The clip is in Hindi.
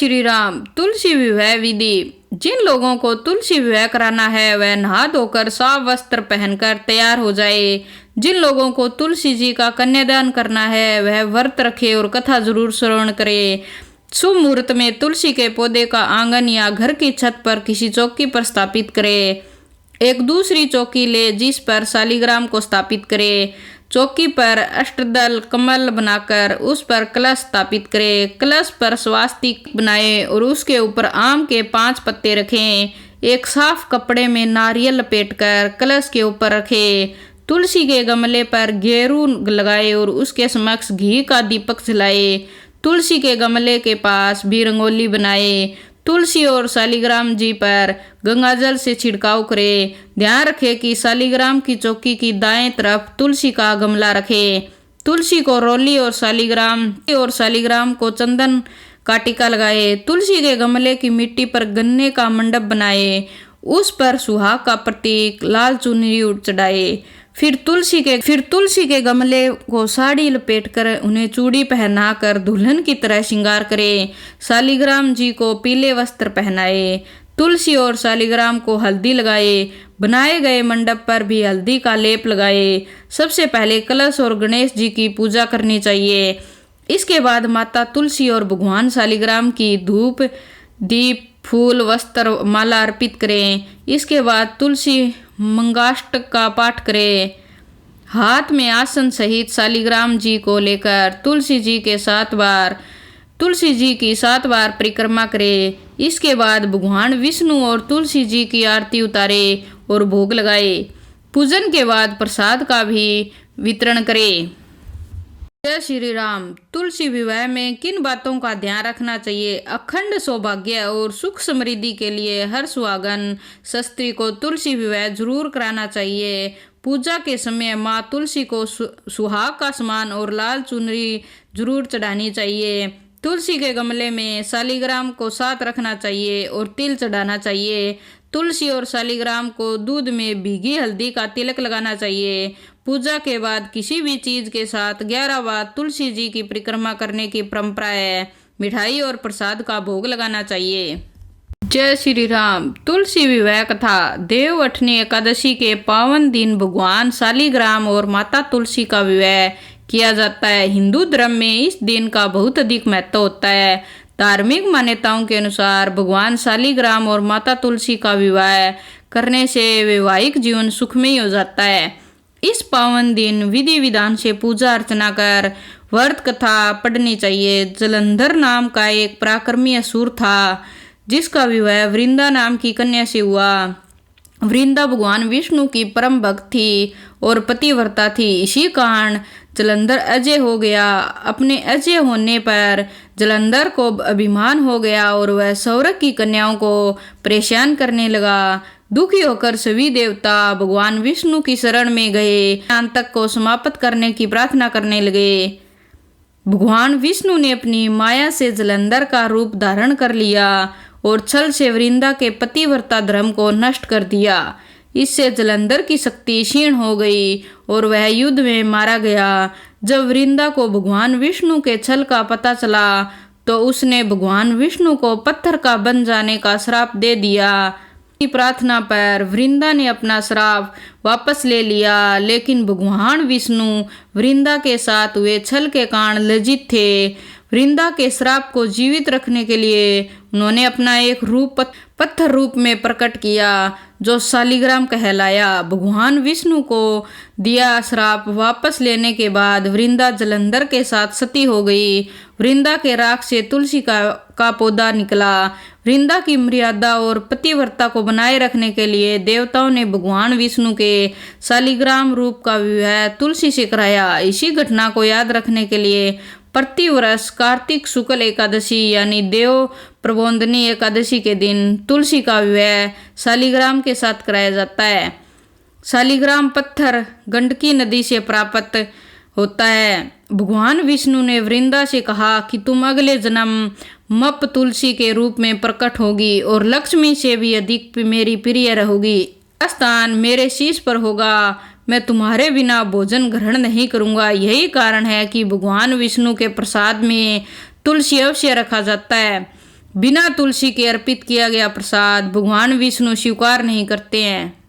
श्री राम। तुलसी विवाह विधि। जिन लोगों को तुलसी विवाह कराना है वह नहा धोकर साफ वस्त्र पहनकर तैयार हो जाए। जिन लोगों को तुलसी जी का कन्यादान करना है वह व्रत रखे और कथा जरूर श्रवण करे। शुभ मुहूर्त में तुलसी के पौधे का आंगन या घर की छत पर किसी चौकी पर स्थापित करे। एक दूसरी चौकी ले जिस पर शालिग्राम को स्थापित करे। चौकी पर अष्टदल कमल बनाकर उस पर कलश स्थापित करें। कलश पर स्वास्तिक बनाएं और उसके ऊपर आम के 5 पत्ते रखें। एक साफ कपड़े में नारियल लपेटकर कलश के ऊपर रखें। तुलसी के गमले पर गेरू लगाए और उसके समक्ष घी का दीपक जलाए। तुलसी के गमले के पास भी रंगोली बनाए। तुलसी और शालिग्राम जी पर गंगाजल से छिड़काव करें। ध्यान रखें कि शालिग्राम की चौकी की दाएं तरफ तुलसी का गमला रखें। तुलसी को रोली और शालिग्राम को चंदन का टीका लगाए। तुलसी के गमले की मिट्टी पर गन्ने का मंडप बनाए। उस पर सुहाग का प्रतीक लाल चुनरी चढ़ाए। फिर तुलसी के गमले को साड़ी लपेटकर उन्हें चूड़ी पहनाकर दुल्हन की तरह श्रृंगार करें। शालिग्राम जी को पीले वस्त्र पहनाए। तुलसी और शालिग्राम को हल्दी लगाए। बनाए गए मंडप पर भी हल्दी का लेप लगाए। सबसे पहले कलश और गणेश जी की पूजा करनी चाहिए। इसके बाद माता तुलसी और भगवान शालिग्राम की धूप दीप फूल वस्त्र माला अर्पित करें। इसके बाद तुलसी मंगाष्टक का पाठ करें। हाथ में आसन सहित शालिग्राम जी को लेकर तुलसी जी की 7 बार परिक्रमा करें। इसके बाद भगवान विष्णु और तुलसी जी की आरती उतारे और भोग लगाए। पूजन के बाद प्रसाद का भी वितरण करें। जय श्री राम। तुलसी विवाह में किन बातों का ध्यान रखना चाहिए? अखंड सौभाग्य और सुख समृद्धि के लिए हर सुहागन स्त्री को तुलसी विवाह जरूर कराना चाहिए। पूजा के समय माँ तुलसी को सुहाग का समान और लाल चुनरी जरूर चढ़ानी चाहिए। तुलसी के गमले में शालिग्राम को साथ रखना चाहिए और तिल चढ़ाना चाहिए। तुलसी और शालिग्राम को दूध में भीगी हल्दी का तिलक लगाना चाहिए। पूजा के बाद किसी भी चीज के साथ 11 बार तुलसी जी की परिक्रमा करने की परंपरा है। मिठाई और प्रसाद का भोग लगाना चाहिए। जय श्री राम। तुलसी विवाह कथा। देवअठनी एकादशी के पावन दिन भगवान शालिग्राम और माता तुलसी का विवाह किया जाता है। हिंदू धर्म में इस दिन का बहुत अधिक महत्व होता है। धार्मिक मान्यताओं के अनुसार भगवान शालिग्राम और माता तुलसी का विवाह करने से वैवाहिक जीवन सुखमय हो जाता है। इस पावन दिन विधि विधान से पूजा अर्चना कर व्रत कथा पढ़नी चाहिए। जलंधर नाम का एक पराक्रमी असुर था जिसका विवाह वृंदा नाम की कन्या से हुआ। वृंदा भगवान विष्णु की परम भक्त थी और पतिव्रता थी। इसी कारण जलंधर अजय हो गया। अपने अजय होने पर जलंधर को अभिमान हो गया और वह सौरभ की कन्याओं को परेशान करने लगा। दुखी होकर सभी देवता भगवान विष्णु की शरण में गए। अंतक को समाप्त करने की प्रार्थना करने लगे। भगवान विष्णु ने अपनी माया से जलंधर का रूप धारण कर लिया और छल से वृंदा के पतिव्रता धर्म को नष्ट कर दिया। इससे जलंधर की शक्ति क्षीण हो गई और वह युद्ध में मारा गया। जब वृंदा को भगवान विष्णु के छल का पता चला तो उसने भगवान विष्णु को पत्थर का बन जाने का श्राप दे दिया। प्रार्थना पर वृंदा ने अपना श्राप वापस ले लिया, लेकिन भगवान विष्णु वृंदा के साथ हुए छल के कारण लज्जित थे। वृंदा के श्राप को जीवित रखने के लिए उन्होंने अपना एक रूप पत्थर रूप में प्रकट किया जो शालिग्राम कहलाया। भगवान विष्णु को दिया श्राप वापस लेने के बाद वृंदा जलंधर के साथ सती हो गई। वृंदा के राख से तुलसी का पौधा निकला। वृंदा की मर्यादा और पतिव्रता को बनाए रखने के लिए देवताओं ने भगवान विष्णु के शालिग्राम रूप का विवाह तुलसी से कराया। इसी घटना को याद रखने के लिए प्रतिवर्ष कार्तिक शुक्ल एकादशी यानी देव प्रबोधनी एकादशी के दिन तुलसी का विवाह शालिग्राम के साथ कराया जाता है। शालिग्राम पत्थर गंडकी नदी से प्राप्त होता है। भगवान विष्णु ने वृंदा से कहा कि तुम अगले जन्म मप तुलसी के रूप में प्रकट होगी और लक्ष्मी से भी अधिक मेरी प्रिय रहोगी। स्थान मेरे शीश पर होगा। मैं तुम्हारे बिना भोजन ग्रहण नहीं करूंगा। यही कारण है कि भगवान विष्णु के प्रसाद में तुलसी अवश्य रखा जाता है। बिना तुलसी के अर्पित किया गया प्रसाद भगवान विष्णु स्वीकार नहीं करते हैं।